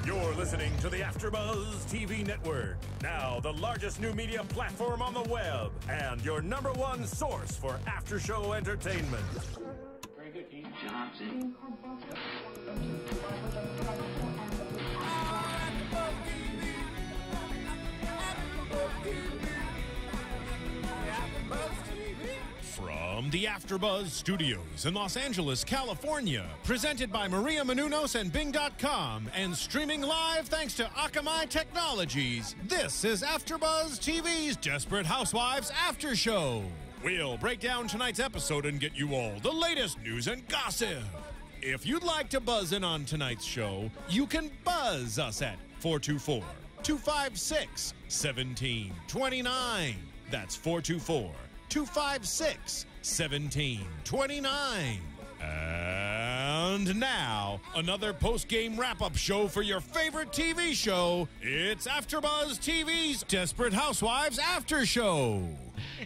You're listening to the AFTERBUZZ TV network, now the largest new media platform on the web, and your #1 source for after-show entertainment. Very good, Dean Johnson. From the AFTERBUZZ Studios in Los Angeles, California, presented by Maria Menounos and Bing.com, and streaming live thanks to Akamai Technologies, this is AFTERBUZZ TV's Desperate Housewives After Show. We'll break down tonight's episode and get you all the latest news and gossip. If you'd like to buzz in on tonight's show, you can buzz us at 424-256-1729. That's 424-256-1729. And now, another post-game wrap-up show for your favorite TV show. It's AFTERBUZZ TV's Desperate Housewives After Show.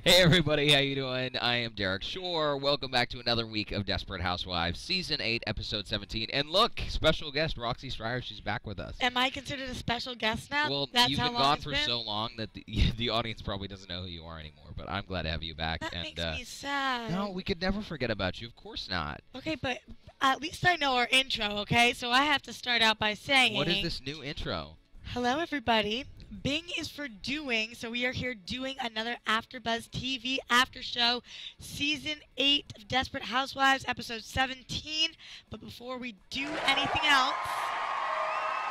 Hey everybody, how you doing? I am Derrick Shore. Welcome back to another week of Desperate Housewives, Season 8, Episode 17. And look, special guest Roxy Striar, she's back with us. Am I considered a special guest now? Well, you've been gone for so long that the audience probably doesn't know who you are anymore, but I'm glad to have you back. That makes me sad. No, we could never forget about you. Of course not. Okay, but at least I know our intro, okay? So I have to start out by saying... What is this new intro? Hello, everybody. Bing is for doing, so we are here doing another AFTERBUZZ TV after show, Season 8 of Desperate Housewives, Episode 17. But before we do anything else,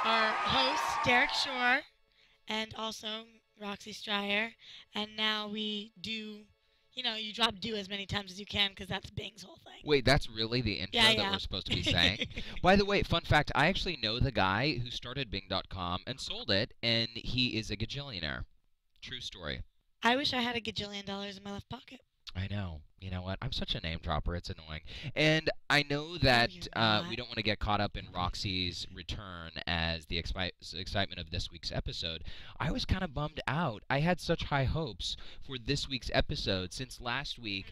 our host, Derrick Shore, and also Roxy Striar, and now we do, you know, you drop do as many times as you can because that's Bing's whole thing. Wait, that's really the intro that we're supposed to be saying? By the way, fun fact, I actually know the guy who started Bing.com and sold it, and he is a gajillionaire. True story. I wish I had $1 gajillion in my left pocket. I know. You know what? I'm such a name dropper. It's annoying. And I know that we don't want to get caught up in Roxy's return as the excitement of this week's episode. I was kind of bummed out. I had such high hopes for this week's episode since last week.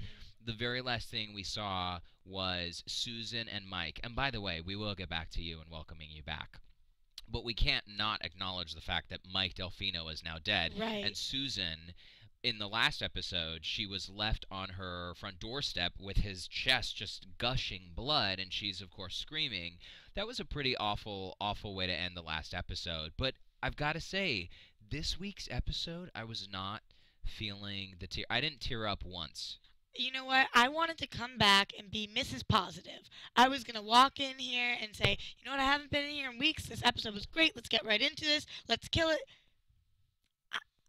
The very last thing we saw was Susan and Mike. And by the way, we will get back to you and welcoming you back. But we can't not acknowledge the fact that Mike Delfino is now dead. Right. And Susan, in the last episode, she was left on her front doorstep with his chest just gushing blood, and she's, of course, screaming. That was a pretty awful, awful way to end the last episode. But I've got to say, this week's episode, I was not feeling the tear. I didn't tear up once. You know what? I wanted to come back and be Mrs. Positive. I was going to walk in here and say, you know what? I haven't been in here in weeks. This episode was great. Let's get right into this. Let's kill it.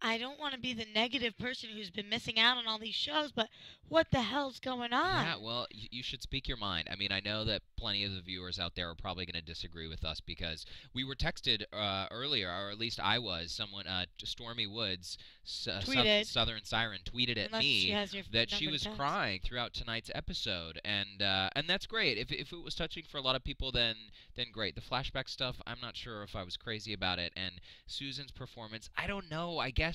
I don't want to be the negative person who's been missing out on all these shows, but what the hell's going on? Yeah, well, you should speak your mind. I mean, I know that plenty of the viewers out there are probably going to disagree with us because we were texted earlier, or at least I was. Someone, Stormy Woods, Southern Siren, tweeted at me that she was crying throughout tonight's episode, and that's great. If it was touching for a lot of people, then great. The flashback stuff, I'm not sure if I was crazy about it, and Susan's performance, I don't know. I guess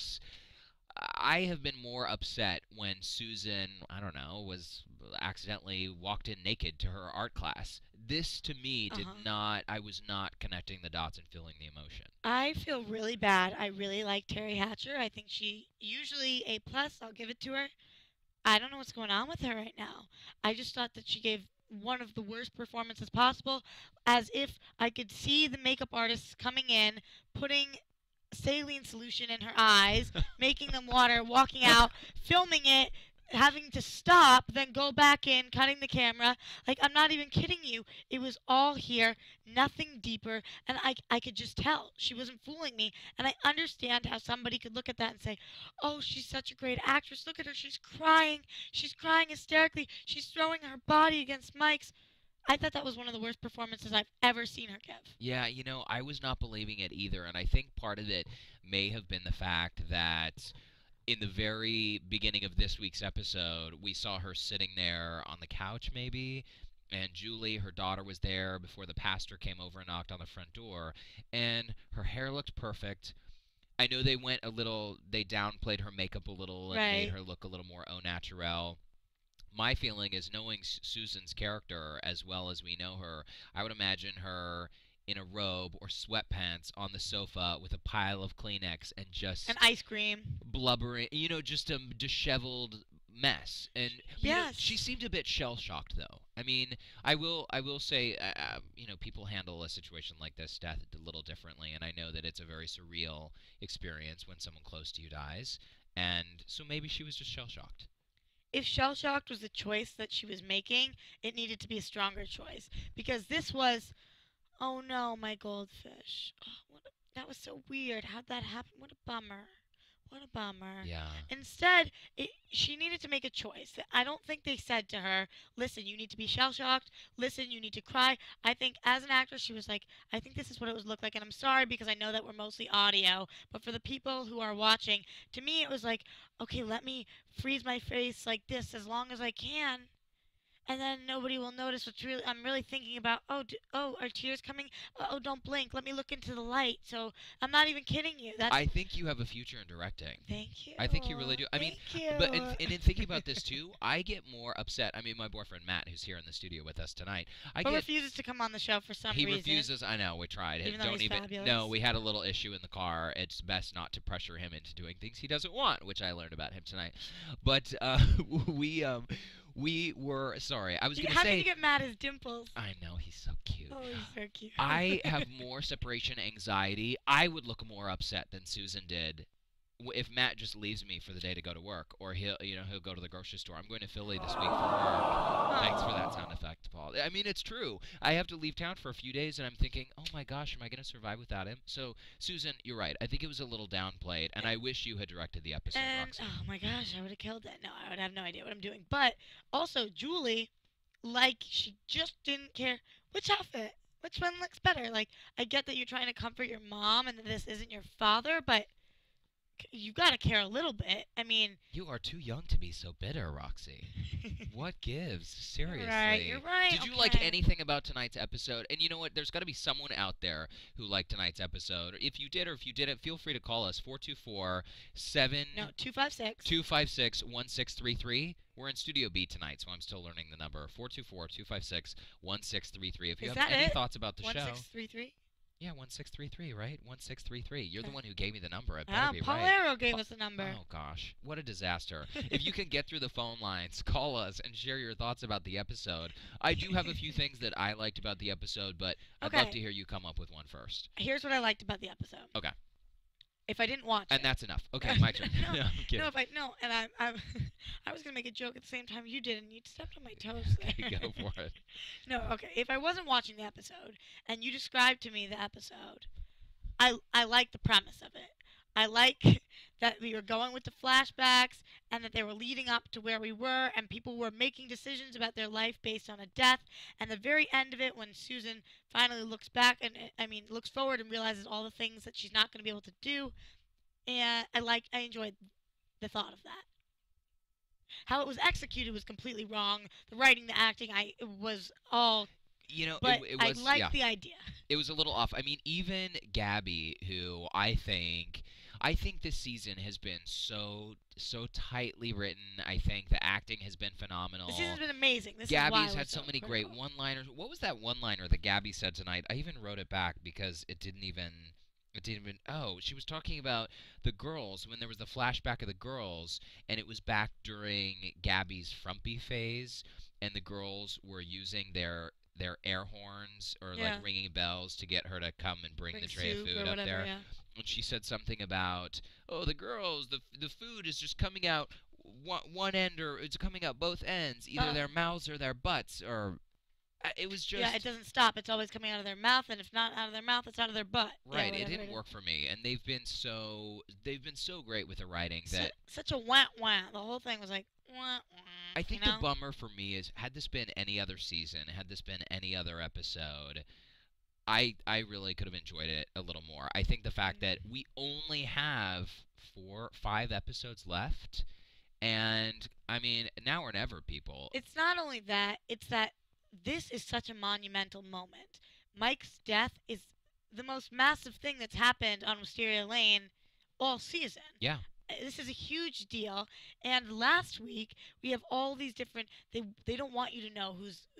I have been more upset when Susan, I don't know, was accidentally walked in naked to her art class. This, to me, did not, I was not connecting the dots and feeling the emotion. I feel really bad. I really like Terry Hatcher. I think she, usually A+, I'll give it to her. I don't know what's going on with her right now. I just thought that she gave one of the worst performances possible, as if I could see the makeup artists coming in, putting saline solution in her eyes, making them water, walking out, filming it, having to stop, then go back in, cutting the camera. Like, I'm not even kidding you. It was all here, nothing deeper, and I could just tell. She wasn't fooling me, and I understand how somebody could look at that and say, oh, she's such a great actress. Look at her. She's crying. She's crying hysterically. She's throwing her body against Mike's. I thought that was one of the worst performances I've ever seen her give. Yeah, you know, I was not believing it either, and I think part of it may have been the fact that in the very beginning of this week's episode, we saw her sitting there on the couch maybe, and Julie, her daughter, was there before the pastor came over and knocked on the front door, and her hair looked perfect. I know they downplayed her makeup a little and made her look a little more au naturel. My feeling is, knowing Susan's character as well as we know her, I would imagine her in a robe or sweatpants on the sofa with a pile of Kleenex and just And ice cream. blubbering, just a disheveled mess. And you know, Yes. she seemed a bit shell-shocked, though. I mean, I will say, people handle a situation like this, death, a little differently, and I know that it's a very surreal experience when someone close to you dies, and so maybe she was just shell-shocked. If shell-shocked was the choice that she was making, it needed to be a stronger choice. Because this was, oh no, my goldfish. Oh, that was so weird. How'd that happen? What a bummer. What a bummer. Yeah. Instead, she needed to make a choice. I don't think they said to her, listen, you need to be shell-shocked. Listen, you need to cry. I think as an actress, she was like, I think this is what it would look like. And I'm sorry because I know that we're mostly audio. But for the people who are watching, to me it was like, okay, let me freeze my face like this as long as I can. And then nobody will notice I'm really thinking about, are tears coming? Oh, don't blink. Let me look into the light. So I'm not even kidding you. I think you have a future in directing. Thank you. I think you really do. I mean, but in thinking about this too, I get more upset. I mean, my boyfriend Matt, who's here in the studio with us tonight, refuses to come on the show for some reason. He refuses. I know. We tried. Even though he's fabulous. No, we had a little issue in the car. It's best not to pressure him into doing things he doesn't want, which I learned about him tonight. But we were sorry. I was going to say. How can you get mad at Dimples? I know, he's so cute. Oh, he's so cute. I have more separation anxiety. I would look more upset than Susan did if Matt just leaves me for the day to go to work, or he'll go to the grocery store. I'm going to Philly this week for work. Thanks for that sound effect, Paul. I mean, it's true. I have to leave town for a few days, and I'm thinking, oh my gosh, am I going to survive without him? So, Susan, you're right. I think it was a little downplayed, and I wish you had directed the episode, Roxy. Oh my gosh, I would have killed it. No, I would have no idea what I'm doing. But also, Julie, she just didn't care which outfit. Which one looks better? Like, I get that you're trying to comfort your mom and that this isn't your father, but you gotta care a little bit. I mean, you are too young to be so bitter, Roxy. What gives? Seriously. You're right. Did you like anything about tonight's episode? And you know what? There's got to be someone out there who liked tonight's episode. If you did or if you didn't, feel free to call us 254-256-1633. We're in Studio B tonight, so I'm still learning the number. 424-256-1633. If you have any thoughts about the show. 1633? Yeah, 1633, right? 1633. You're the one who gave me the number. It Ah, better be Paul right. Arrow gave us the number. Oh, gosh. What a disaster. If you can get through the phone lines, call us and share your thoughts about the episode. I do have a few things that I liked about the episode, but I'd love to hear you come up with one first. Here's what I liked about the episode. Okay. If I didn't watch and that's enough. Okay, my turn. No, I'm kidding. and I was gonna make a joke at the same time you did, and you stepped on my toes. Okay, go for it. No, okay. If I wasn't watching the episode, and you described to me the episode, I like the premise of it. I like that we were going with the flashbacks, and that they were leading up to where we were, and people were making decisions about their life based on a death. And the very end of it, when Susan finally looks back looks forward and realizes all the things that she's not going to be able to do, and I enjoyed the thought of that. How it was executed was completely wrong. The writing, the acting, it was all. But it was, I liked the idea. It was a little off. I mean, even Gaby, who I think this season has been so tightly written. I think the acting has been phenomenal. This season's been amazing. Gaby's had so many great one-liners. What was that one-liner that Gaby said tonight? I even wrote it back because it didn't even. Oh, she was talking about the girls when there was the flashback of the girls, and it was back during Gaby's frumpy phase, and the girls were using their air horns or like ringing bells to get her to come and bring the tray of food up there. Yeah. And she said something about, oh, the girls, the food is just coming out one end, or it's coming out both ends, either their mouths or their butts, or it was just... Yeah, it doesn't stop. It's always coming out of their mouth, and if not out of their mouth, it's out of their butt. Right, it didn't work for me, and they've been so great with the writing that... Such a wah-wah. The whole thing was like, wah-wah. I think the bummer for me is, had this been any other season, had this been any other episode, I really could have enjoyed it a little more. I think the fact that we only have 5 episodes left, and, I mean, now or never, people. It's not only that, it's that this is such a monumental moment. Mike's death is the most massive thing that's happened on Wisteria Lane all season. Yeah. this is a huge deal. And last week we have all these different. They don't want you to know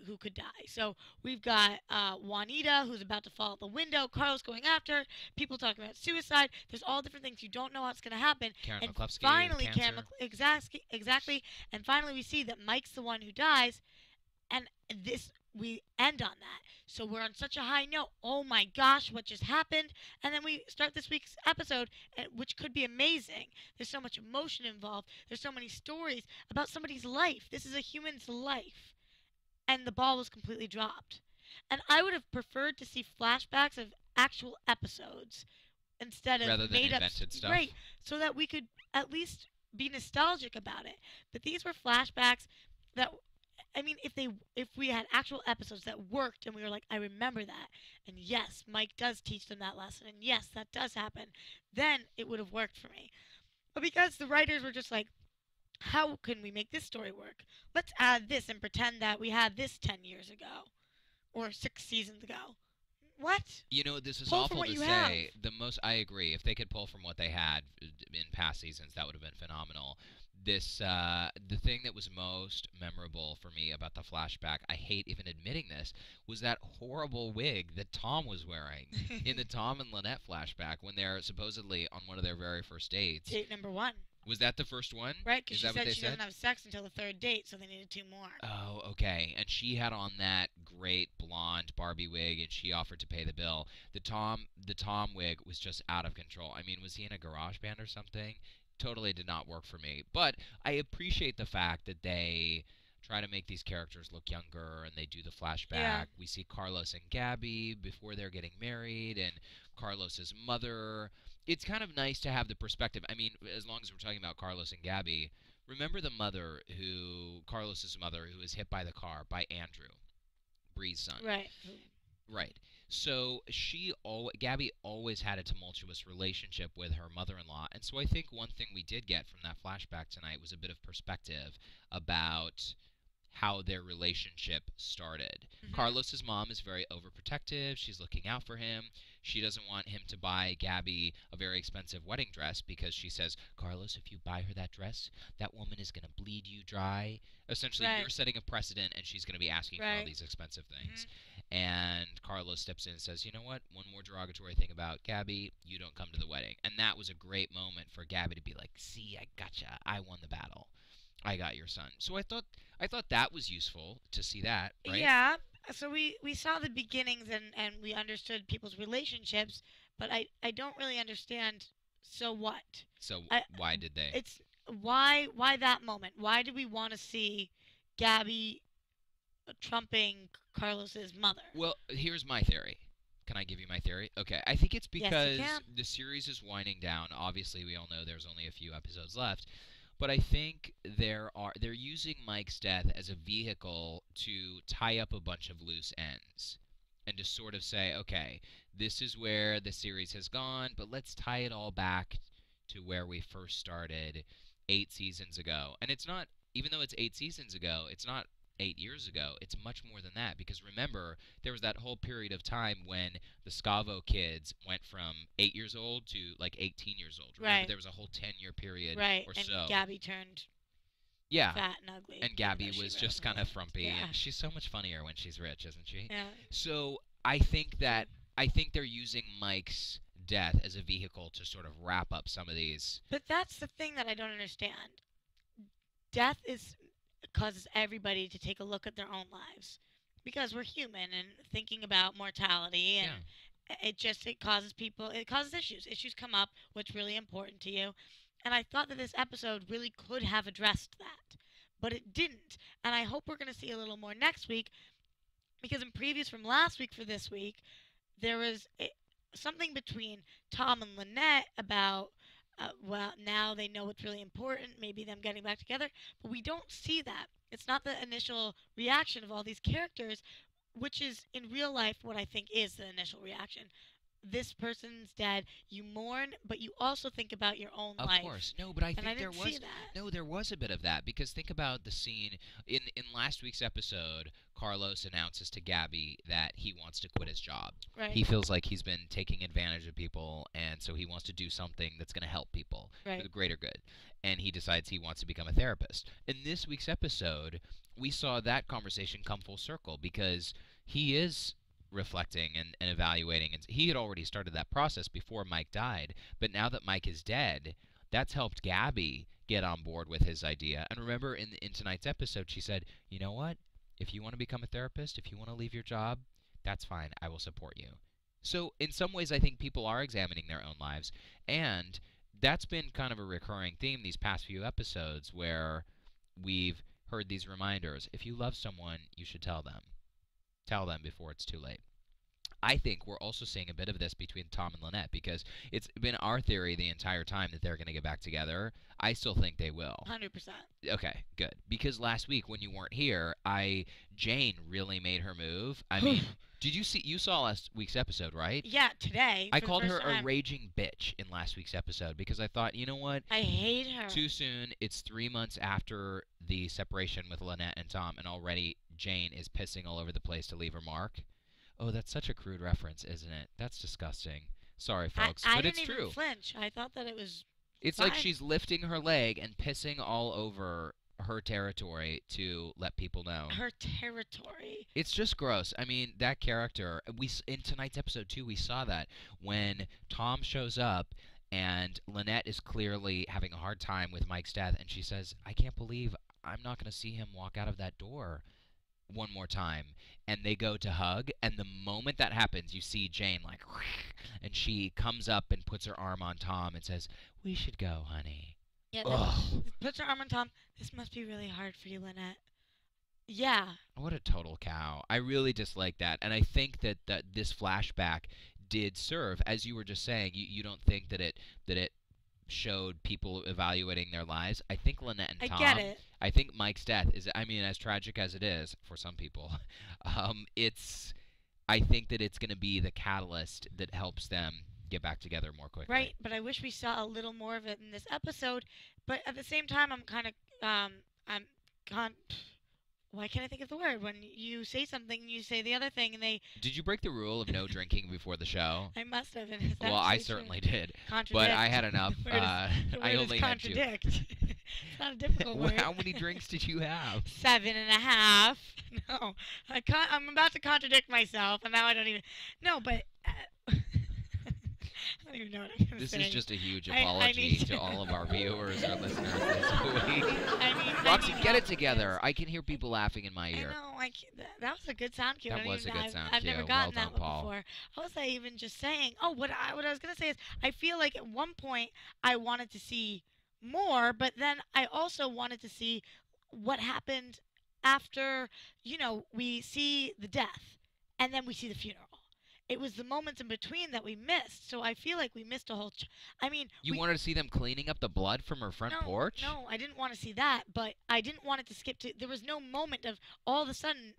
who could die. So we've got Juanita who's about to fall out the window. Carlos going after her. People talking about suicide. There's all different things you don't know what's going to happen. Karen And McCluskey, finally, cancer. exactly. And finally, we see that Mike's the one who dies. And this we end on that. So we're on such a high note. Oh my gosh, what just happened? And then we start this week's episode, which could be amazing. There's so much emotion involved. There's so many stories about somebody's life. This is a human's life. And the ball was completely dropped. And I would have preferred to see flashbacks of actual episodes instead of Rather than made up invented stuff. Right, so that we could at least be nostalgic about it. But these were flashbacks that, I mean, if we had actual episodes that worked and we were like, I remember that, and yes, Mike does teach them that lesson, and yes, that does happen, then it would have worked for me. But because the writers were just like, how can we make this story work? Let's add this and pretend that we had this 10 years ago or 6 seasons ago. What? You know, this is Pull from awful what to you say. I agree. If they could pull from what they had in past seasons, that would have been phenomenal. The thing that was most memorable for me about the flashback, I hate even admitting this, was that horrible wig that Tom was wearing in the Tom and Lynette flashback when they're supposedly on one of their very first dates. Date number 1. Was that the first one? Right, because Is she that what said they she doesn't have sex until the 3rd date, so they needed 2 more. Oh, okay. And she had on that great blonde Barbie wig, and she offered to pay the bill. The Tom wig was just out of control. I mean, was he in a garage band or something? Totally did not work for me. But I appreciate the fact that they try to make these characters look younger, and they do the flashback. Yeah. We see Carlos and Gaby before they're getting married, and Carlos's mother. It's kind of nice to have the perspective. I mean, as long as we're talking about Carlos and Gaby, remember the mother Carlos's mother, who was hit by the car by Andrew, Bree's son. Right. Right. So Gaby always had a tumultuous relationship with her mother-in-law, and so I think one thing we did get from that flashback tonight was a bit of perspective about how their relationship started. Mm-hmm. Carlos's mom is very overprotective. She's looking out for him. She doesn't want him to buy Gaby a very expensive wedding dress because she says, Carlos, if you buy her that dress, that woman is going to bleed you dry. Essentially, Right. you're setting a precedent, and she's going to be asking for all Right. these expensive things. Mm-hmm. And Carlos steps in and says, you know what? One more derogatory thing about Gaby, you don't come to the wedding. And that was a great moment for Gaby to be like, see, I gotcha. I won the battle. I got your son. So I thought that was useful to see that, right? Yeah. So we saw the beginnings and we understood people's relationships, but I don't really understand. So what? So why did they? It's why that moment? Why did we want to see Gaby trumping Carlos's mother? Well, here's my theory. Can I give you my theory? Okay. I think it's Yes, you because can. the series is winding down. Obviously, we all know there's only a few episodes left. But I think they're using Mike's death as a vehicle to tie up a bunch of loose ends and to sort of say, okay, this is where the series has gone, but let's tie it all back to where we first started 8 seasons ago. And it's not, even though it's 8 seasons ago, it's not 8 years ago. It's much more than that, because remember, there was that whole period of time when the Scavo kids went from 8 years old to like 18 years old. Remember, Right. there was a whole 10-year period Right. or And so. Gaby turned Yeah. fat and ugly. And even Gaby though she was rose just from kind of the- frumpy. Yeah. And she's so much funnier when she's rich, isn't she? Yeah. So I think they're using Mike's death as a vehicle to sort of wrap up some of these. But that's the thing that I don't understand. Death causes everybody to take a look at their own lives, because we're human and thinking about mortality, and it causes issues come up, what's really important to you. And I thought that this episode really could have addressed that, but it didn't. And I hope we're going to see a little more next week, because in previews from last week for this week, there was something between Tom and Lynette about, well, now they know what's really important, maybe them getting back together, but we don't see that. It's not the initial reaction of all these characters, which is in real life what I think is the initial reaction. this person's dead, you mourn, but you also think about your own life. Of course. No, but I And think I didn't there was see that. no, there was a bit of that because think about the scene in last week's episode. Carlos announces to Gaby that he wants to quit his job. Right. He feels like he's been taking advantage of people, and so he wants to do something that's going to help people for the greater good. And he decides he wants to become a therapist. In this week's episode, we saw that conversation come full circle because he is reflecting and evaluating. And he had already started that process before Mike died, but now that Mike is dead, that's helped Gaby get on board with his idea. And remember, in tonight's episode, she said, you know what? If you want to become a therapist, if you want to leave your job, that's fine. I will support you. So in some ways, I think people are examining their own lives. And that's been kind of a recurring theme these past few episodes where we've heard these reminders. If you love someone, you should tell them. Tell them before it's too late. I think we're also seeing a bit of this between Tom and Lynette because it's been our theory the entire time that they're going to get back together. I still think they will. 100%. Okay, good. Because last week when you weren't here, Jane really made her move. I mean, you saw last week's episode, right? Yeah, today. I called her a raging bitch in last week's episode because I thought, you know what? I hate her. Too soon. It's 3 months after the separation with Lynette and Tom, and already Jane is pissing all over the place to leave her mark. Oh, that's such a crude reference, isn't it? That's disgusting. Sorry, folks, but it's true. I didn't even flinch. I thought that it was It's fine. like she's lifting her leg and pissing all over her territory to let people know. Her territory. It's just gross. I mean, that character, in tonight's episode, too, we saw that when Tom shows up and Lynette is clearly having a hard time with Mike's death, and she says, I can't believe I'm not going to see him walk out of that door one more time. And they go to hug, and the moment that happens, you see Jane like, and she comes up and puts her arm on Tom and says, we should go, honey. Yeah, Ugh. puts her arm on Tom. This must be really hard for you, Lynette. Yeah. What a total cow. I really dislike that. And I think that this flashback did serve, as you were just saying, you don't think that it showed people evaluating their lives. I think Lynette and Tom. I get it. I think Mike's death is, I mean, as tragic as it is for some people, I think that it's going to be the catalyst that helps them get back together more quickly. Right, but I wish we saw a little more of it in this episode. But at the same time, why can't I think of the word? When you say something, you say the other thing, and they... Did you break the rule of no drinking before the show? I must have. Well, I certainly did. Contradict. But I had enough. The word I is only had 2. contradict. It's not a difficult Well, word. how many drinks did you have? 7.5. No, I'm about to contradict myself, and now I don't even... No, but... I don't even know what I'm going to say. This is just a huge I apology need to all of our viewers or listeners this week. Roxy, need get it help. together. I can hear people laughing in my I ear. know. That was a good sound cue. That I don't was a even- good sound I've cue. never Well gotten done, that one Paul. before. How was I even just saying? Oh, what I was going to say is I feel like at one point I wanted to see more, but then I also wanted to see what happened after, we see the death and then we see the funeral. It was the moments in between that we missed, so I feel like we missed a whole... You wanted to see them cleaning up the blood from her front porch? No, I didn't want to see that, but I didn't want it to skip to... There was no moment of all of a sudden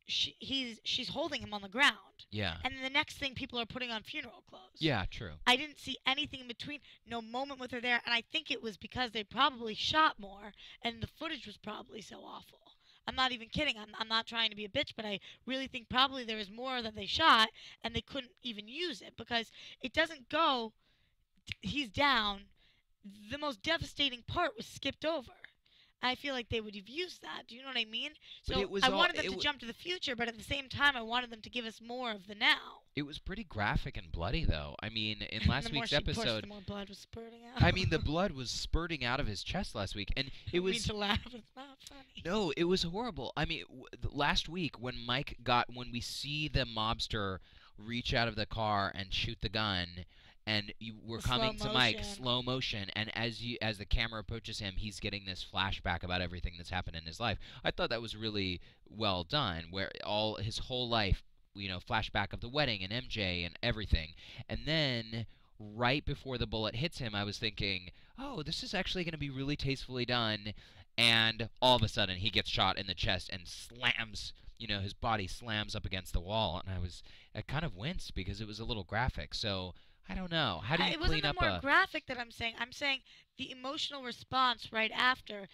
she's holding him on the ground. Yeah. And then the next thing, people are putting on funeral clothes. Yeah, true. I didn't see anything in between, no moment with her there, and I think it was because they probably shot more, and the footage was probably so awful. I'm not even kidding. I'm not trying to be a bitch, but I really think probably there was more that they shot, and they couldn't even use it, because it doesn't go, he's down. The most devastating part was skipped over. I feel like they would have used that. Do you know what I mean? So I wanted them to jump to the future, but at the same time, I wanted them to give us more of the now. It was pretty graphic and bloody, though. I mean, in last week's episode, the more blood was spurting out. I mean, the blood was spurting out of his chest last week, and it was. I mean to laugh. It's not funny. No, it was horrible. I mean, last week when when we see the mobster reach out of the car and shoot the gun. And we're coming to Mike, slow motion, and as the camera approaches him, he's getting this flashback about everything that's happened in his life. I thought that was really well done, where his whole life, flashback of the wedding and MJ and everything. And then right before the bullet hits him, I was thinking, oh, this is actually going to be really tastefully done. And all of a sudden, he gets shot in the chest and slams his body slams up against the wall, and I kind of winced because it was a little graphic. So I don't know. How do you It wasn't clean the up more graphic that I'm saying. I'm saying the emotional response right after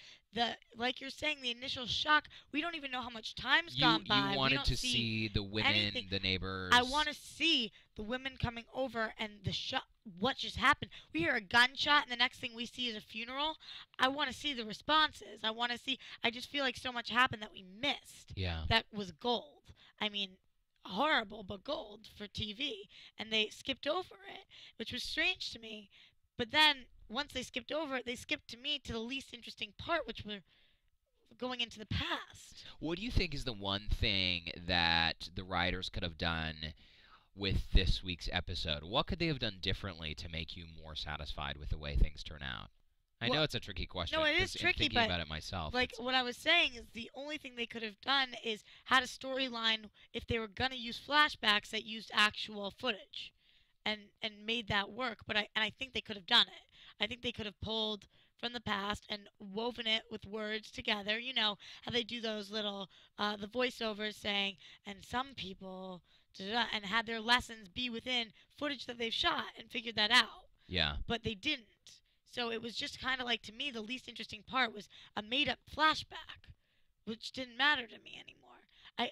like you're saying, the initial shock. We don't even know how much time's gone by. You We wanted don't to see the women, anything. the neighbors. I want to see the women coming over and the shot. What just happened? We hear a gunshot, and the next thing we see is a funeral. I want to see the responses. I want to see. I just feel like so much happened that we missed. Yeah. That was gold. I mean, horrible, but gold for TV. And they skipped over it, which was strange to me. But then once they skipped over it, they skipped to me to the least interesting part, which were going into the past. What do you think is the one thing that the writers could have done with this week's episode? What could they have done differently to make you more satisfied with the way things turn out? I know it's a tricky question. No, it is tricky, thinking but about it myself, like what I was saying is the only thing they could have done is had a storyline if they were gonna use flashbacks that used actual footage, and made that work. But I think they could have done it. I think they could have pulled from the past and woven it with words together. You know how they do those little the voiceovers saying, and some people da-da-da, and had their lessons be within footage that they've shot and figured that out. Yeah. But they didn't. So it was just kind of like, to me, the least interesting part was a made-up flashback, which didn't matter to me anymore.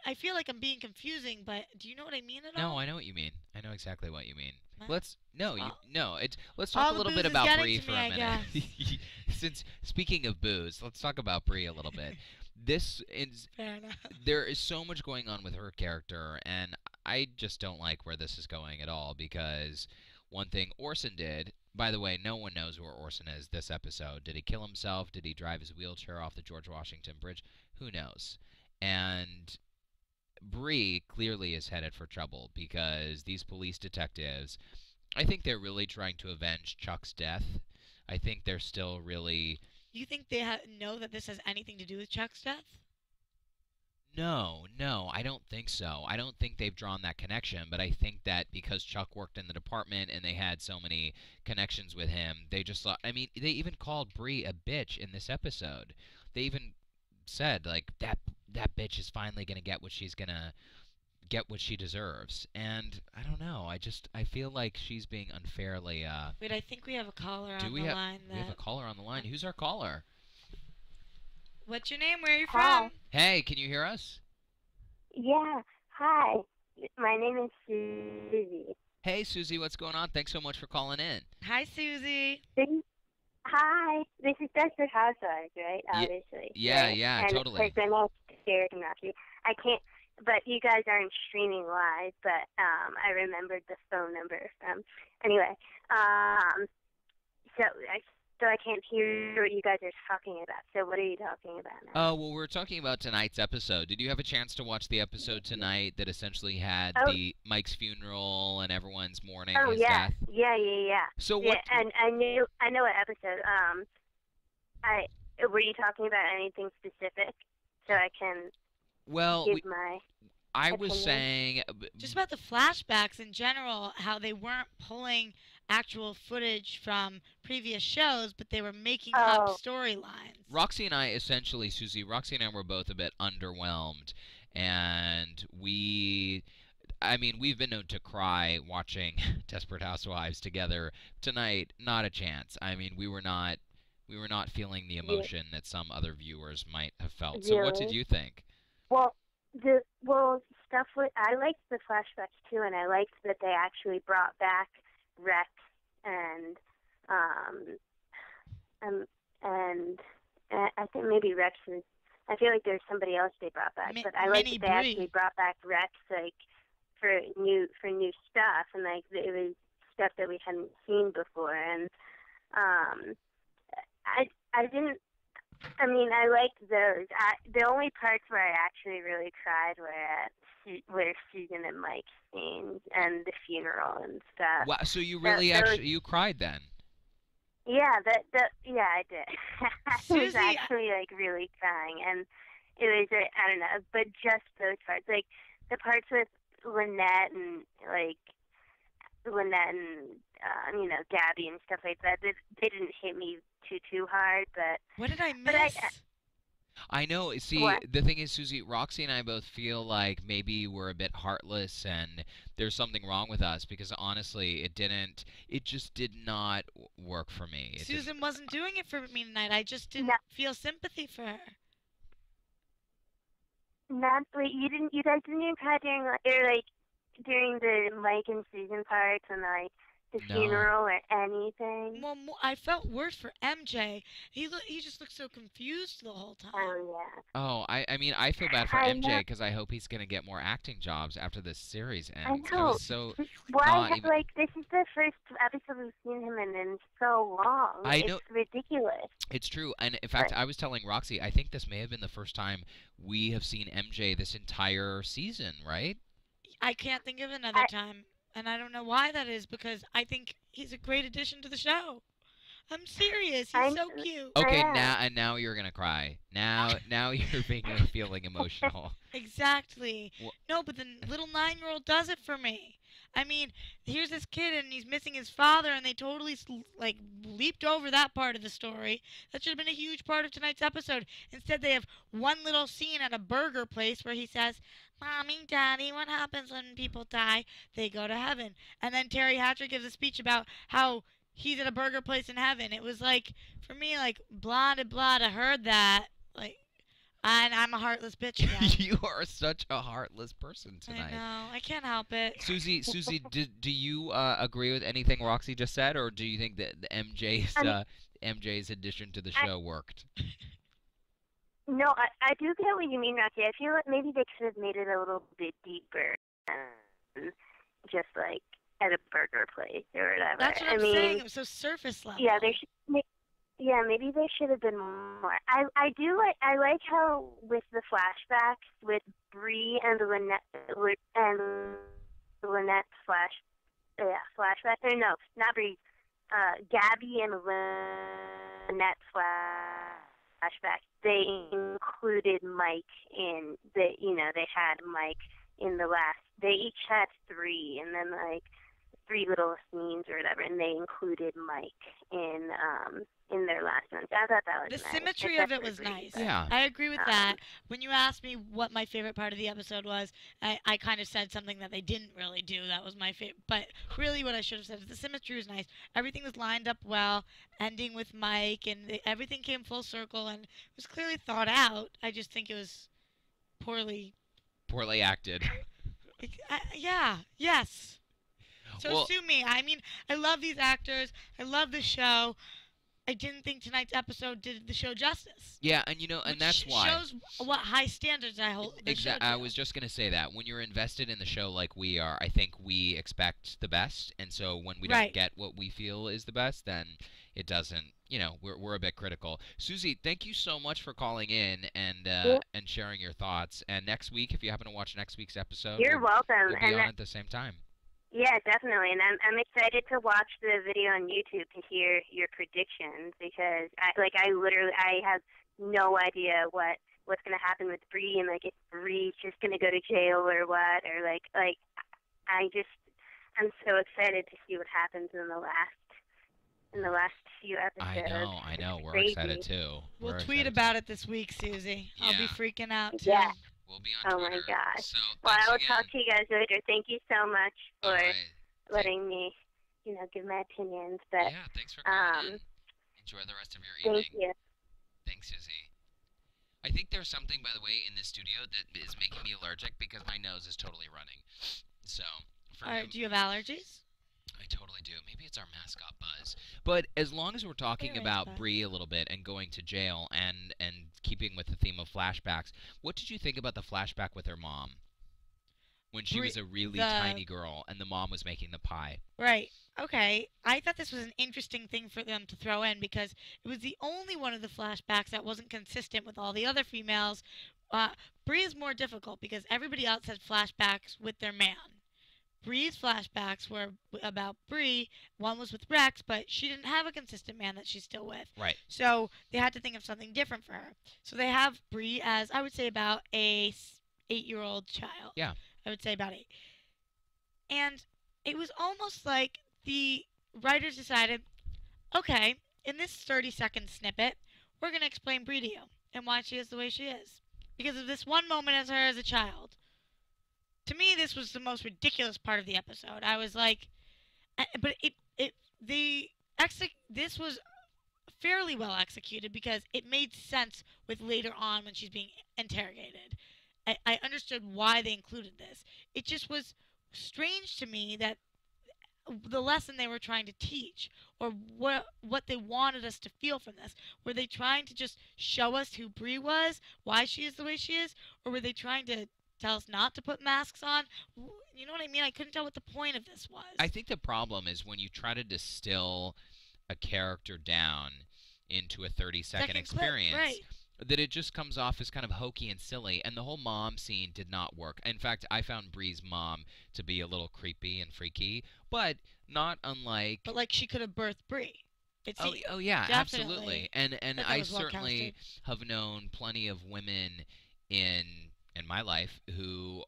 I feel like I'm being confusing, but do you know what I mean at all? No, I know what you mean. I know exactly what you mean. Huh? Let's All talk a the little bit booze is about getting Bree to for me, a I minute. Since speaking of booze, let's talk about Bree a little bit. This is Fair enough. There is so much going on with her character, and I just don't like where this is going at all, because one thing Orson did, by the way, no one knows where Orson is this episode. Did he kill himself? Did he drive his wheelchair off the George Washington Bridge? Who knows? And Bree clearly is headed for trouble, because these police detectives, I think they're really trying to avenge Chuck's death. I think they're still really... You think they know that this has anything to do with Chuck's death? No, I don't think so. I don't think they've drawn that connection, but I think that because Chuck worked in the department and they had so many connections with him, they just thought... I mean, they even called Bree a bitch in this episode. They even said, like, that bitch is finally going to get what she's going to get what she deserves. And I don't know. I feel like she's being unfairly... Wait, I think we have a caller on the line. We have a caller on the line. Who's our caller? What's your name? Where are you Hi. from? Hey, can you hear us? Yeah, hi. My name is Susie. Hey, Susie, what's going on? Thanks so much for calling in. Hi, Susie. Hi, this is Desperate Housewives, right? Obviously. Yeah, right? yeah, and totally. And my name is Derrick and Roxy. I can't, but you guys aren't streaming live, but I remembered the phone number from, anyway, so I can't hear what you guys are talking about. So what are you talking about now? Oh, well, we're talking about tonight's episode. Did you have a chance to watch the episode tonight that essentially had the Mike's funeral and everyone's mourning his death? Yeah. So what? Yeah, and I know what episode. Were you talking about anything specific so I can give my I opinion? was saying Just about the flashbacks in general, how they weren't pulling actual footage from previous shows, but they were making up storylines. Roxy and I Susie, Roxy and I were both a bit underwhelmed, and we've been known to cry watching Desperate Housewives together. Tonight, not a chance. I mean, we were not feeling the emotion that some other viewers might have felt. So what did you think? Well, I liked the flashbacks too, and I liked that they actually brought back Rex and I think maybe Rex is. I feel like there's somebody else they brought back, but I liked that they actually brought back Rex like for new stuff, and like it was stuff that we hadn't seen before, and I didn't. I mean, I liked those. The only parts where I actually really cried were Susan and Mike's scenes and the funeral and stuff. Wow, so you really you cried then? Yeah, yeah, I did. I was Susie, actually like really crying, and it was I don't know, but just those parts, like the parts with Lynette and Gaby and stuff like that. They didn't hit me too hard, but what did I miss? I know. See, What? the thing is, Susie, Roxy and I both feel like maybe we're a bit heartless and there's something wrong with us because honestly, it just did not work for me. Susan wasn't doing it for me tonight. I just didn't No. feel sympathy for her. Not wait, you guys didn't even cry during during the Mike and Susan parts and the No. funeral or anything. Well, I felt worse for MJ. He just looked so confused the whole time. Oh yeah. Oh, I mean, I feel bad for I MJ know. because I hope he's gonna get more acting jobs after this series I ends. I know. was so Why? not even. This is the first episode we've seen him in so long. I know. It's ridiculous. It's true, and in fact, I was telling Roxy, I think this may have been the first time we have seen MJ this entire season, right? I can't think of another time, and I don't know why that is because I think he's a great addition to the show. I'm serious. He's so cute. Okay, Yeah. now you're gonna cry. Now you're feeling emotional. Exactly. Wha- No, but the little 9-year-old does it for me. I mean, here's this kid and he's missing his father, and they totally leaped over that part of the story. That should have been a huge part of tonight's episode. Instead, they have one little scene at a burger place where he says, "Mommy, Daddy, what happens when people die? They go to heaven." And then Terry Hatcher gives a speech about how he's at a burger place in heaven. It was for me, blah de blah. I heard that, and I'm a heartless bitch again. You are such a heartless person tonight. I know. I can't help it. Susie, do you agree with anything Roxy just said, or do you think that the MJ's addition to the show worked? No, I do get what you mean, Rocky. I feel like maybe they could have made it a little bit deeper than just at a burger place or whatever. That's what I'm saying. It was so surface level. Yeah, maybe there should have been more. I like how with the flashbacks with Bree and Lynette's flashback. Or no, not Bree. Gaby and Lynette's flashback. They included Mike in they had Mike in the last. They each had 3, and then 3 little scenes or whatever, and they included Mike in their last one. So I thought that was the nice. symmetry of it was nice. Yeah. I agree with that. When you asked me what my favorite part of the episode was, I kind of said something that they didn't really do. That was my favorite. But really what I should have said is the symmetry was nice. Everything was lined up well, ending with Mike, and everything came full circle, and it was clearly thought out. I just think it was poorly acted. Yeah, yes. So Well- sue me. I mean, I love these actors. I love the show. I didn't think tonight's episode did the show justice. Yeah, and that's why. Shows what high standards I hold the show to. I was just going to say that. When you're invested in the show like we are, I think we expect the best. And so when we don't get what we feel is the best, then it doesn't, we're a bit critical. Susie, thank you so much for calling in and sharing your thoughts. And next week, if you happen to watch next week's episode, You're welcome. we'll be on at the same time. Yeah, definitely, and I'm excited to watch the video on YouTube to hear your predictions because I have no idea what's gonna happen with Bree and if Bree's just gonna go to jail or what or I'm so excited to see what happens in the last few episodes. I know. We're crazy. excited too. We'll tweet about it this week, Susie. Yeah. I'll be freaking out too. Yeah. We'll be on Twitter. Oh my gosh. So Well, I will again. talk to you guys later. Thank you so much for All right. letting me, give my opinions. But Yeah, thanks for calling in. Enjoy the rest of your evening. thank you. Thanks, Susie. I think there's something, by the way, in this studio that is making me allergic because my nose is totally running. So, Do you have allergies? I totally do. Maybe it's our mascot Buzz. But as long as we're talking There is about Buzz. Bree a little bit and going to jail and keeping with the theme of flashbacks, what did you think about the flashback with her mom? When she was a really tiny girl and the mom was making the pie. Right. Okay. I thought this was an interesting thing for them to throw in because it was the only one of the flashbacks that wasn't consistent with all the other females. Bree is more difficult because everybody else had flashbacks with their man. Bree's flashbacks were about Bree. One was with Rex, but she didn't have a consistent man that she's still with. Right. So they had to think of something different for her. So they have Bree as, I would say, about a 8-year-old child. Yeah. I would say about 8. And it was almost like the writers decided, okay, in this 30-second snippet, we're going to explain Bree to you. and why she is the way she is. Because of this one moment as her as a child. To me, this was the most ridiculous part of the episode. I was like, but this was fairly well executed because it made sense with later on when she's being interrogated. I understood why they included this. It just was strange to me that the lesson they were trying to teach, or what they wanted us to feel from this. Were they trying to just show us who Bree was, why she is the way she is, or were they trying to tell us not to put masks on? You know what I mean? I couldn't tell what the point of this was. I think the problem is when you try to distill a character down into a 30-second experience, right, that it just comes off as kind of hokey and silly, and the whole mom scene did not work. In fact, I found Bree's mom to be a little creepy and freaky, but not unlike... But like she could have birthed Bree. Oh yeah, absolutely. And I certainly have known plenty of women in my life who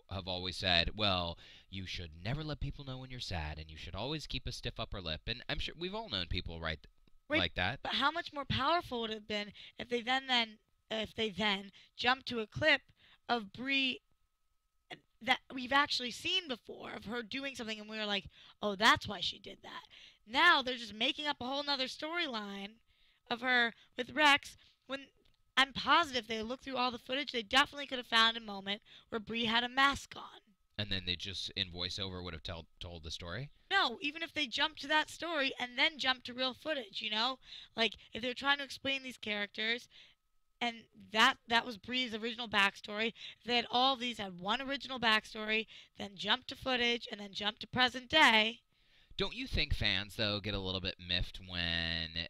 have always said, well, you should never let people know when you're sad, and you should always keep a stiff upper lip. And I'm sure we've all known people like that. But how much more powerful would it have been if they then jumped to a clip of Bree that we've actually seen before, of her doing something, and we were like, oh, that's why she did that. Now they're just making up a whole nother storyline of her with Rex, when I'm positive they looked through all the footage, they definitely could have found a moment where Bree had a mask on. And then they just, in voiceover, would have told the story? No, even if they jumped to that story and then jumped to real footage, you know? Like, if they're trying to explain these characters, and that was Bree's original backstory, if they had all of these had one original backstory, then jumped to footage, and then jumped to present day. Don't you think fans, though, get a little bit miffed when...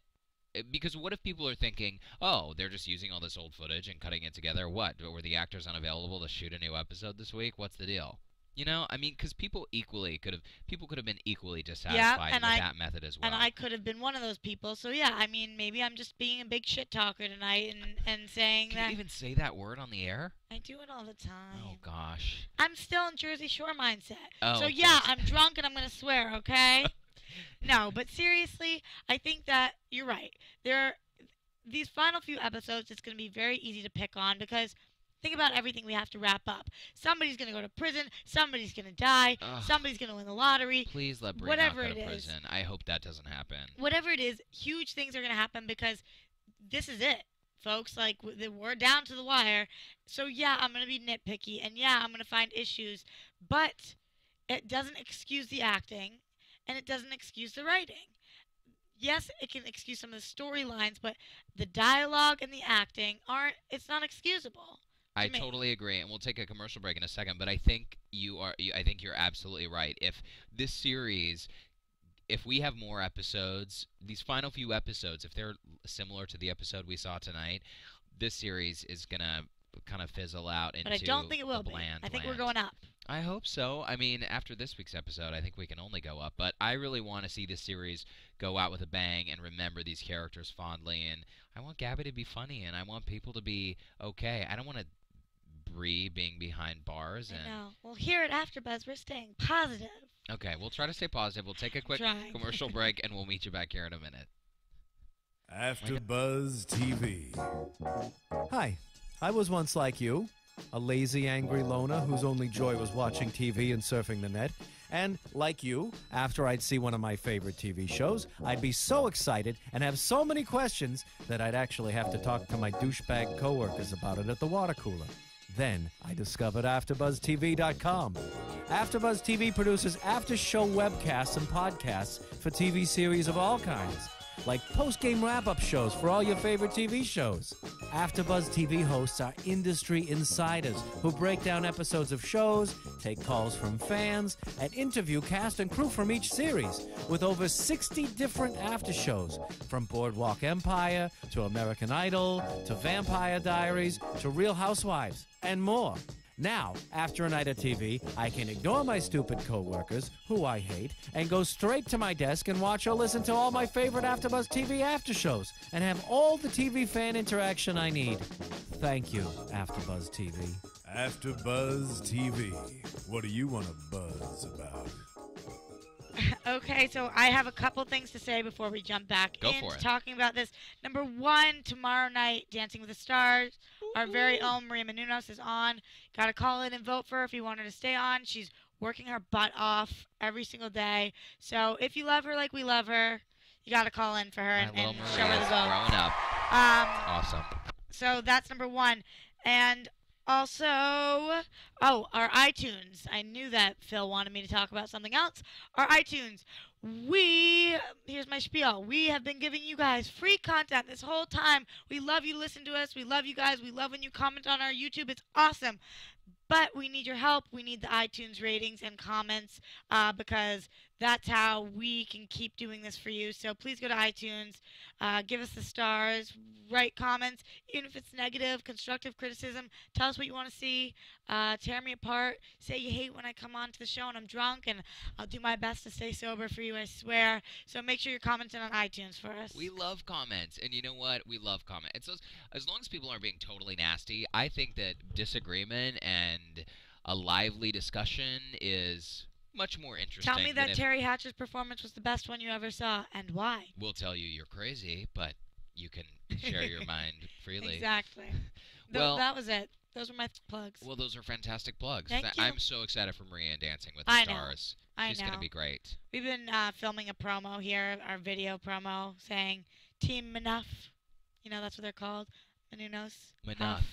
Because what if people are thinking, oh, they're just using all this old footage and cutting it together? What? Were the actors unavailable to shoot a new episode this week? What's the deal? You know, I mean, because people could have been equally dissatisfied with that method as well. And I could have been one of those people. So yeah, I mean, maybe I'm just being a big shit talker tonight and saying Can you even say that word on the air? I do it all the time. Oh gosh. I'm still in Jersey Shore mindset. Oh, so yeah, I'm drunk and I'm gonna swear, okay? No, but seriously, I think that you're right. These final few episodes, it's gonna be very easy to pick on because. Think about everything we have to wrap up. Somebody's going to go to prison. Somebody's going to die. Ugh. Somebody's going to win the lottery. Please let Bree not go to prison. I hope that doesn't happen. Whatever it is, huge things are going to happen because this is it, folks. Like, we're down to the wire. So, yeah, I'm going to be nitpicky. And, yeah, I'm going to find issues. But it doesn't excuse the acting. And it doesn't excuse the writing. Yes, it can excuse some of the storylines. But the dialogue and the acting it's not excusable. I totally agree, and we'll take a commercial break in a second. But I think I think you're absolutely right. If this series, if we have more episodes, these final few episodes, if they're similar to the episode we saw tonight, this series is gonna kind of fizzle out into. But I don't think it will be. I think we're going up. I hope so. I mean, after this week's episode, I think we can only go up. But I really want to see this series go out with a bang and remember these characters fondly. And I want Gaby to be funny, and I want people to be okay. I don't want to. Bree being behind bars. I know. Well, here at AfterBuzz, we're staying positive. Okay, we'll try to stay positive. We'll take a quick commercial break, and we'll meet you back here in a minute. AfterBuzz TV. Hi, I was once like you, a lazy, angry loner whose only joy was watching TV and surfing the net. And, like you, after I'd see one of my favorite TV shows, I'd be so excited and have so many questions that I'd actually have to talk to my douchebag coworkers about it at the water cooler. Then I discovered AfterBuzzTV.com. AfterBuzz TV produces after-show webcasts and podcasts for TV series of all kinds, like post-game wrap-up shows for all your favorite TV shows. AfterBuzz TV hosts are industry insiders who break down episodes of shows, take calls from fans, and interview cast and crew from each series, with over 60 different after shows, from Boardwalk Empire to American Idol to Vampire Diaries to Real Housewives, and more. Now, after a night of TV, I can ignore my stupid coworkers, who I hate, and go straight to my desk and watch or listen to all my favorite AfterBuzz TV after shows, and have all the TV fan interaction I need. Thank you, AfterBuzz TV. AfterBuzz TV. What do you want to buzz about? Okay, so I have a couple things to say before we jump back Go into for it. talking about this. Number one, tomorrow night, Dancing with the Stars. Our very own Maria Menounos is on. Got to call in and vote for her if you want her to stay on. She's working her butt off every single day. So if you love her like we love her, you got to call in for her and show her the vote. Growing up. Awesome. So that's number one. And also, our iTunes. I knew that Phil wanted me to talk about something else. Our iTunes. Here's my spiel. We have been giving you guys free content this whole time. We love you to listen to us. We love you guys. We love when you comment on our YouTube. It's awesome. But we need your help. We need the iTunes ratings and comments because that's how we can keep doing this for you. So please go to iTunes, give us the stars, write comments, even if it's negative, constructive criticism. Tell us what you want to see. Tear me apart. Say you hate when I come on to the show and I'm drunk, and I'll do my best to stay sober for you, I swear. So make sure you're commenting on iTunes for us. We love comments, and you know what? We love comments. And so as long as people aren't being totally nasty, I think that disagreement and a lively discussion is much more interesting. Tell me that Terry Hatcher's performance was the best one you ever saw, and why. We'll tell you you're crazy, but you can share your mind freely. Exactly. Well, that was it. Those were my plugs. Well, those are fantastic plugs. Thank you. I'm so excited for Maria and Dancing with the Stars. She's going to be great. We've been filming a promo here, our video promo, saying Team Enough. You know, that's what they're called. Menounos. Enough.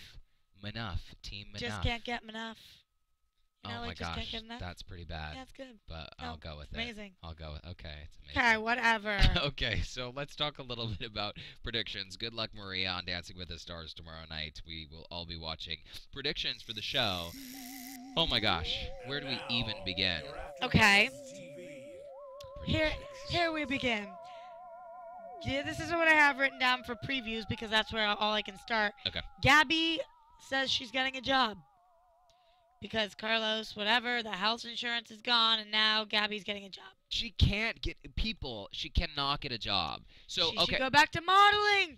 Team Enough. Just can't get enough. You know, oh my just gosh, can't get enough. that's pretty bad. Yeah, it's good. But I'll go with it. Amazing. I'll go with okay, it's amazing. Okay, whatever. Okay, so let's talk a little bit about predictions. Good luck, Maria, on Dancing with the Stars tomorrow night. We will all be watching. Predictions for the show. Oh my gosh, where do we even begin? Okay. Here we begin. Yeah, this is what I have written down for previews because that's where all I can start. Okay. Gaby says she's getting a job. Because Carlos, whatever, the health insurance is gone, and now Gaby's getting a job. She can't get people. She cannot get a job. So she should go back to modeling.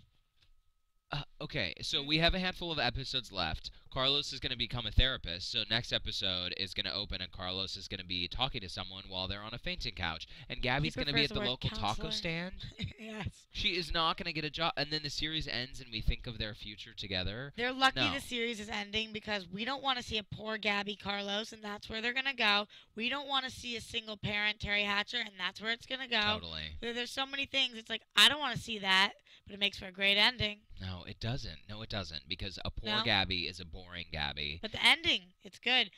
Okay, so we have a handful of episodes left. Carlos is going to become a therapist, so next episode is going to open and Carlos is going to be talking to someone while they're on a fainting couch. And Gabby's going to be at the local taco stand. Yes. She is not going to get a job. And then the series ends and we think of their future together. They're lucky the series is ending because we don't want to see a poor Gaby Carlos, and that's where they're going to go. We don't want to see a single parent Terry Hatcher, and that's where it's going to go. Totally. There's so many things. It's like, I don't want to see that, but it makes for a great ending. No, it doesn't. No, it doesn't. Because a poor Gaby is a boring Gaby. But the ending, it's good.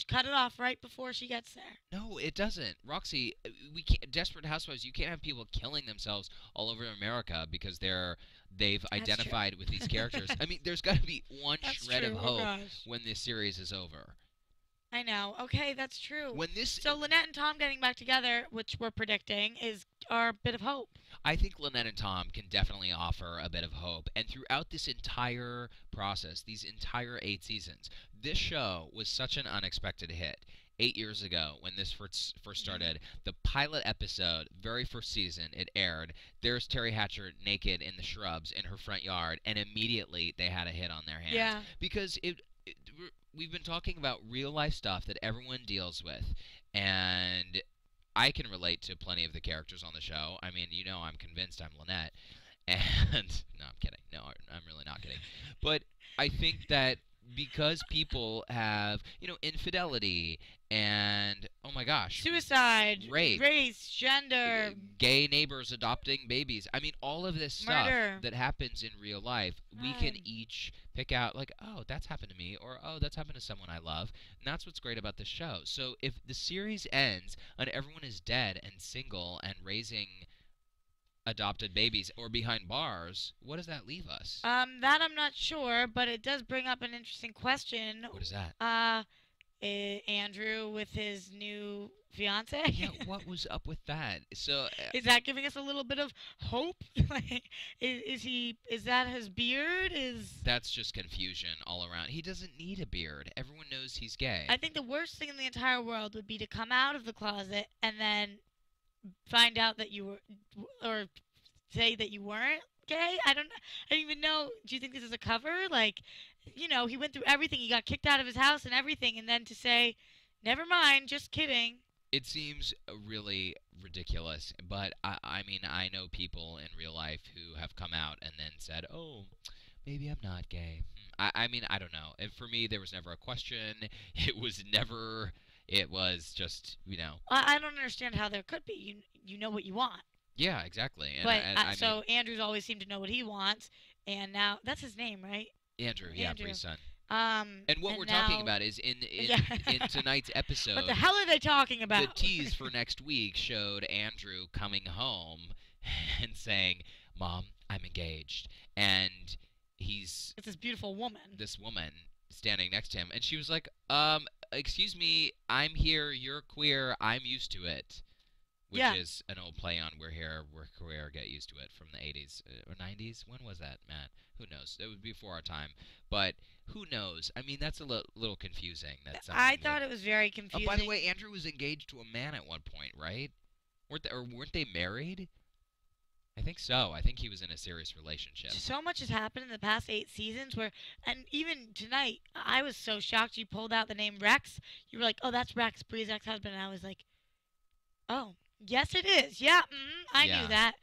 Cut it off right before she gets there. No, it doesn't. Roxy, we can't. Desperate Housewives, you can't have people killing themselves all over America because they've identified with these characters. I mean, there's got to be one shred of hope when this series is over. I know. Okay, that's true. When so Lynette and Tom getting back together, which we're predicting, is our bit of hope. I think Lynette and Tom can definitely offer a bit of hope. And throughout this entire process, these entire 8 seasons, this show was such an unexpected hit. 8 years ago, when this first started, the pilot episode, very first season, it aired. There's Terry Hatcher naked in the shrubs in her front yard, and immediately they had a hit on their hands. Yeah. Because we've been talking about real life stuff that everyone deals with, and I can relate to plenty of the characters on the show. I mean, you know, I'm convinced I'm Lynette. And no, I'm kidding. No, I'm really not kidding. But I think that because people have, you know, infidelity and, oh my gosh, suicide, rape, race, gender, gay neighbors adopting babies. I mean, all of this stuff that happens in real life, we can each pick out like, oh, that's happened to me, or oh, that's happened to someone I love. And that's what's great about the show. So if the series ends and everyone is dead and single and raising adopted babies or behind bars, what does that leave us? That I'm not sure, but it does bring up an interesting question. What is that? Andrew with his new fiance. Yeah, what was up with that? So is that giving us a little bit of hope? Like, is that his beard? That's just confusion all around. He doesn't need a beard. Everyone knows he's gay. I think the worst thing in the entire world would be to come out of the closet and then find out that you were, or say that you weren't gay. I don't even know. Do you think this is a cover? Like, you know, he went through everything. He got kicked out of his house and everything, and then to say, never mind, just kidding. It seems really ridiculous, but I mean, I know people in real life who have come out and then said, oh, maybe I'm not gay. I mean, I don't know. And for me, there was never a question. It was never, it was just, you know. I don't understand how there could be. You know what you want. Yeah, exactly. And but I so mean, Andrew's always seemed to know what he wants, and now that's his name, right? Andrew, yeah, Andrew. Bree's son. And what we're talking about is in tonight's episode. What the hell are they talking about? The tease for next week showed Andrew coming home and saying, "Mom, I'm engaged," and it's this beautiful woman. This woman standing next to him, and she was like, excuse me, I'm here. You're queer. I'm used to it." Which is an old play on "We're here, we're queer, get used to it" from the 80s or 90s. When was that, Matt? Who knows? It was before our time. But who knows? I mean, that's a little confusing. I thought it was very confusing. Oh, by the way, Andrew was engaged to a man at one point, right? Weren't they married? I think so. I think he was in a serious relationship. So much has happened in the past 8 seasons and even tonight, I was so shocked you pulled out the name Rex. You were like, oh, that's Rex, Bree's ex-husband. And I was like, oh. Yes, it is. Yeah, I knew that.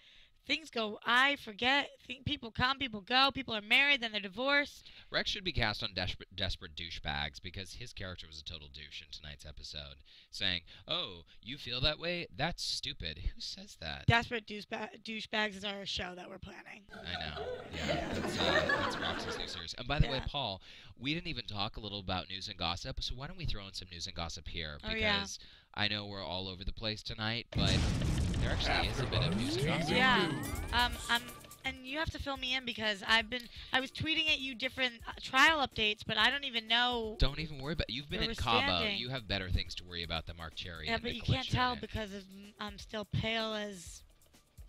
Things go, I forget. People come, people go. People are married, then they're divorced. Rex should be cast on Desperate Douchebags because his character was a total douche in tonight's episode, saying, oh, you feel that way? That's stupid. Who says that? Desperate Douchebags is our show that we're planning. I know. Yeah, that's Roxy's new series. And by the way, Paul, we didn't even talk a little about news and gossip, so why don't we throw in some news and gossip here? Because I know we're all over the place tonight, but there actually is a bit of news and gossip. Yeah. And you have to fill me in because I was tweeting at you different trial updates, but I don't even know. Don't even worry about it. You've been in Cabo. You have better things to worry about than Mark Cherry. Yeah, but you can't tell because I'm still pale as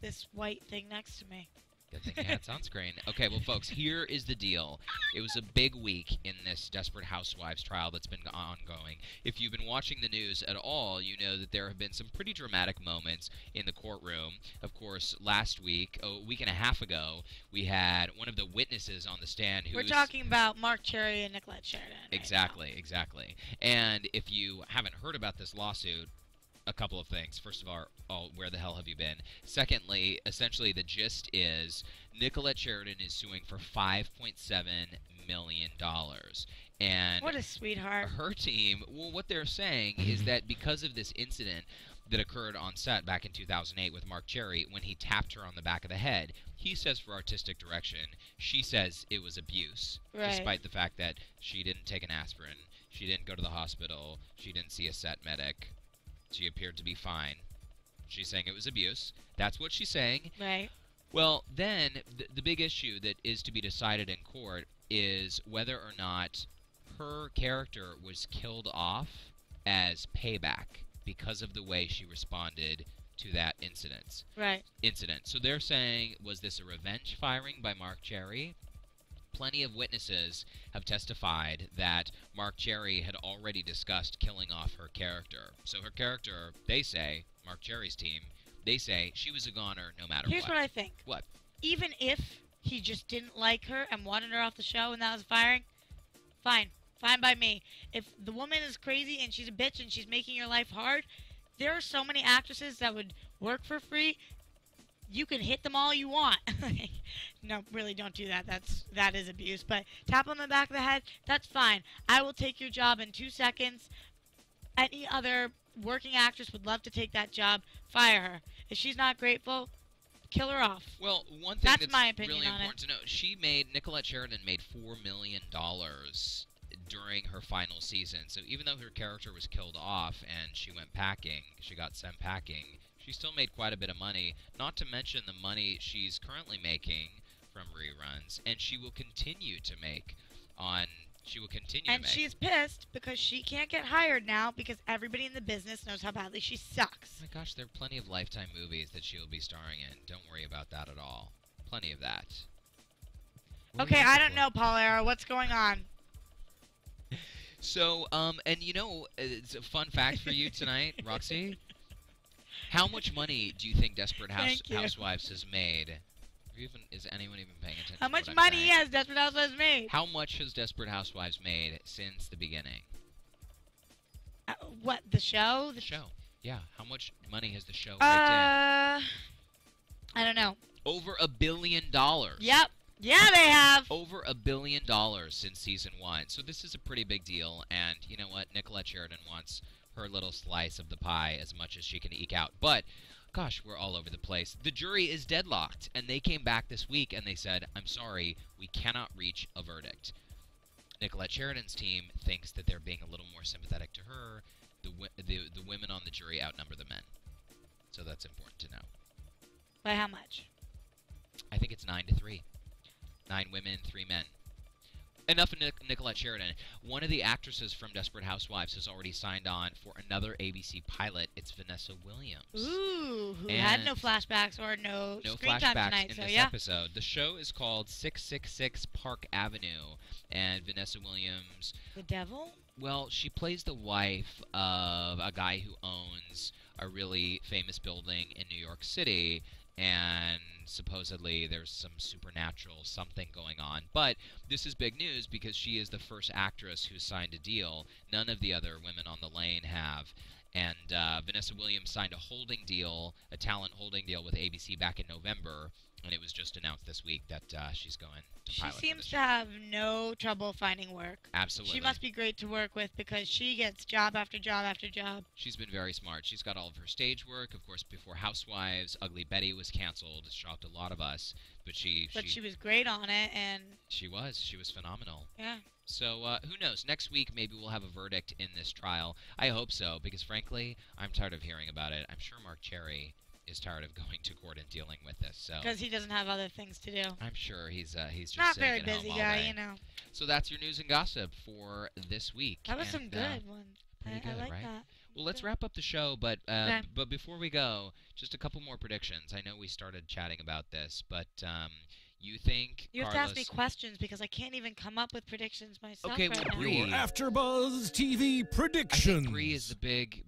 this white thing next to me. Good thing you had sunscreen. Okay, well, folks, here is the deal. It was a big week in this Desperate Housewives trial that's been ongoing. If you've been watching the news at all, you know that there have been some pretty dramatic moments in the courtroom. Of course, last week, a week and a half ago, we had one of the witnesses on the stand who We're talking about Mark Cherry and Nicolette Sheridan. Exactly. And if you haven't heard about this lawsuit, a couple of things. First of all, where the hell have you been? Secondly, essentially the gist is Nicolette Sheridan is suing for $5.7 million. And what a sweetheart. Her team, well, what they're saying is that because of this incident that occurred on set back in 2008 with Mark Cherry when he tapped her on the back of the head, he says for artistic direction, she says it was abuse, despite the fact that she didn't take an aspirin, she didn't go to the hospital, she didn't see a set medic. She appeared to be fine. She's saying it was abuse. That's what she's saying. Right. Well, then, the big issue that is to be decided in court is whether or not her character was killed off as payback because of the way she responded to that incident. Right. So they're saying, was this a revenge firing by Mark Cherry? Plenty of witnesses have testified that Mark Cherry had already discussed killing off her character. So her character, they say, Mark Cherry's team, they say she was a goner no matter what. Here's what I think. What? Even if he just didn't like her and wanted her off the show and that was firing, fine. Fine by me. If the woman is crazy and she's a bitch and she's making your life hard, there are so many actresses that would work for free. You can hit them all you want. No, really don't do that. That is abuse. But tap on the back of the head, that's fine. I will take your job in 2 seconds. Any other working actress would love to take that job. Fire her. If she's not grateful, kill her off. Well, one thing that's my opinion really on important to know, Nicolette Sheridan made $4 million during her final season. So even though her character was killed off and she went packing, she got sent packing, she still made quite a bit of money, not to mention the money she's currently making from reruns, and she will continue to make And she's pissed because she can't get hired now because everybody in the business knows how badly she sucks. Oh my gosh, there are plenty of Lifetime movies that she'll be starring in. Don't worry about that at all. Plenty of that. Okay, I don't know, Paul Arrow. What's going on? So, and you know, it's a fun fact for you tonight, Roxy. How much money do you think Desperate Housewives has made? Is anyone even paying attention? How much money has Desperate Housewives made? How much has Desperate Housewives made since the beginning? What, the show? The show. Yeah, how much money has the show raked I don't know. in? Over $1 billion. Yep. Yeah, they have. Over $1 billion since season 1. So this is a pretty big deal. And you know what? Nicolette Sheridan wants her little slice of the pie as much as she can eke out. But, gosh, we're all over the place. The jury is deadlocked. And they came back this week and they said, I'm sorry, we cannot reach a verdict. Nicolette Sheridan's team thinks that they're being a little more sympathetic to her. The women on the jury outnumber the men. So that's important to know. By how much? I think it's 9-3. 9 women, 3 men. Enough of Nicolette Sheridan. One of the actresses from Desperate Housewives has already signed on for another ABC pilot. It's Vanessa Williams. Ooh, who had no flashbacks or no screen time tonight, in so this episode. The show is called 666 Park Avenue, and Vanessa Williams... The devil? Well, she plays the wife of a guy who owns a really famous building in New York City, and supposedly there's some supernatural something going on. But this is big news because she is the first actress who signed a deal. None of the other women on the lane have. And Vanessa Williams signed a holding deal, a talent holding deal with ABC back in November, and it was just announced this week that she's going to pilot. She seems to have no trouble finding work. Absolutely. She must be great to work with because she gets job after job after job. She's been very smart. She's got all of her stage work. Of course, before Housewives, Ugly Betty was canceled. It shocked a lot of us. But she was great on it, and... She was phenomenal. Yeah. So, who knows? Next week, maybe we'll have a verdict in this trial. I hope so, because frankly, I'm tired of hearing about it. I'm sure Mark Cherry is tired of going to court and dealing with this. So because he doesn't have other things to do. I'm sure he's just not sitting very at home busy all guy, day. you know. So that's your news and gossip for this week. That was some good ones. Pretty good, I like right? that. Well, let's wrap up the show, but but before we go, just a couple more predictions. I know we started chatting about this, but you think you have to ask me questions because I can't even come up with predictions myself. Okay, right now. Your AfterBuzz TV predictions. I think Bree is the big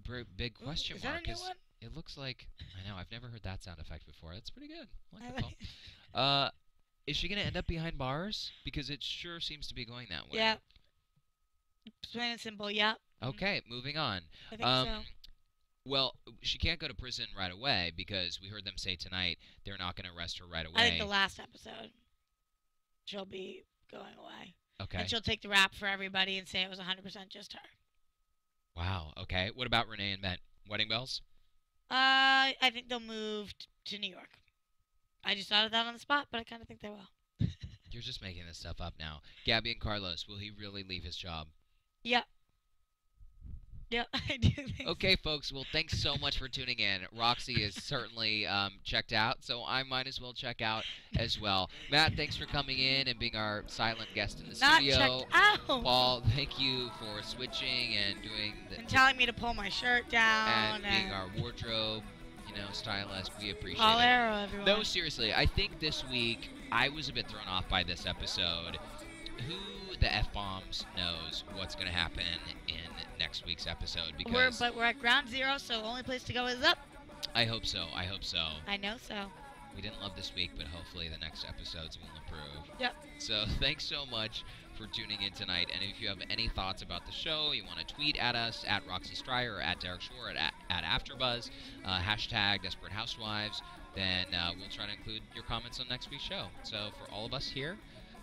question is mark. That a new one? It looks like I know. I've never heard that sound effect before. That's pretty good. I like it, it. Paul. Is she gonna end up behind bars? Because it sure seems to be going that way. Yeah. Plain and simple. Yeah. Okay, moving on. I think so. Well, she can't go to prison right away because we heard them say tonight they're not going to arrest her right away. I think the last episode, she'll be going away. Okay. And she'll take the rap for everybody and say it was 100% just her. Wow. Okay. What about Renee and Ben? Wedding bells? I think they'll move to New York. I just thought of that on the spot, but I kind of think they will. You're just making this stuff up now. Gaby and Carlos, will he really leave his job? Yep. Yeah, I do think Okay, folks. Well, thanks so much for tuning in. Roxy is certainly checked out, so I might as well check out as well. Matt, thanks for coming in and being our silent guest in the studio. Not checked out. Paul, thank you for switching and doing and telling me to pull my shirt down. And being our wardrobe, stylist. We appreciate Paul it. Arrow, everyone. No, seriously, I think this week I was a bit thrown off by this episode. Who the F-bombs knows what's going to happen in next week's episode? Because we're at ground zero, so the only place to go is up. I hope so. I hope so. I know so. We didn't love this week, but hopefully the next episodes will improve. Yep. So thanks so much for tuning in tonight. And if you have any thoughts about the show, you want to tweet at us, at Roxy Striar, or at Derrick Shore, at AfterBuzz, hashtag Desperate Housewives, then we'll try to include your comments on next week's show. So for all of us here,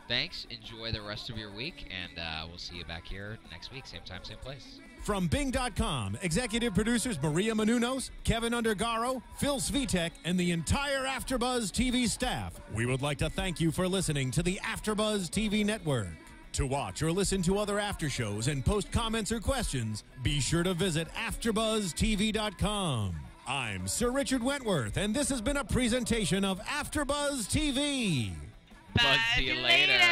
thanks. Enjoy the rest of your week, and we'll see you back here next week, same time, same place. From Bing.com, executive producers Maria Menounos, Kevin Undergaro, Phil Svitek, and the entire AfterBuzz TV staff, we would like to thank you for listening to the AfterBuzz TV network. To watch or listen to other after shows and post comments or questions, be sure to visit AfterBuzzTV.com. I'm Sir Richard Wentworth, and this has been a presentation of AfterBuzz TV. Buzz you later.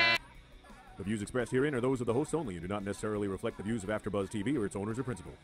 The views expressed herein are those of the hosts only and do not necessarily reflect the views of AfterBuzz TV or its owners or principals.